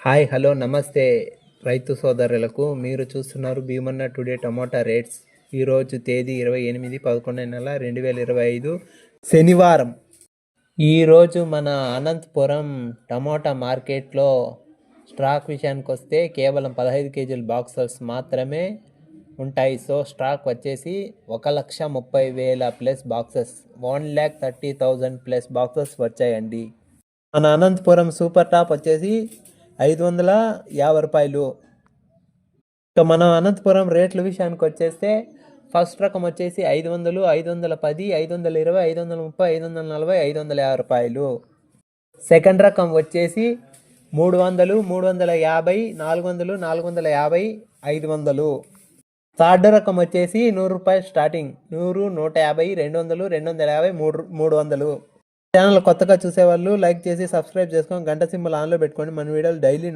Hi hello నమస్తే రైతు సోదరులకు. మీరు చూస్తున్నారు భీమన్న టుడే టమోటా రేట్స్. ఈరోజు తేదీ 28/11/2025 శనివారం. ఈరోజు మన అనంతపురం టమోటా మార్కెట్లో స్టాక్ విషయానికి వస్తే కేవలం 15 కేజీల బాక్సెస్ మాత్రమే ఉంటాయి. సో స్టాక్ వచ్చేసి 1,30,000 ప్లస్ బాక్సెస్, 1,30,000 ప్లస్ బాక్సెస్ వచ్చాయండి. మన అనంతపురం సూపర్ టాప్ వచ్చేసి 550 రూపాయలు. ఇక మనం అనంతపురం రేట్ల విషయానికి వచ్చేస్తే ఫస్ట్ రకం వచ్చేసి 500, 510, 520, 530, 540, 550 రూపాయలు. సెకండ్ రకం వచ్చేసి 300, 350, 400, 450, 500. థర్డ్ రకం వచ్చేసి 100 రూపాయలు స్టార్టింగ్, 100, 150, 200, 250, 300. ఛానల్ కొత్తగా చూసేవాళ్ళు లైక్ చేసి సబ్స్క్రైబ్ చేసుకొని గంట సింబల్ ఆన్లో పెట్టుకోండి. మన వీడియోలు డైలీ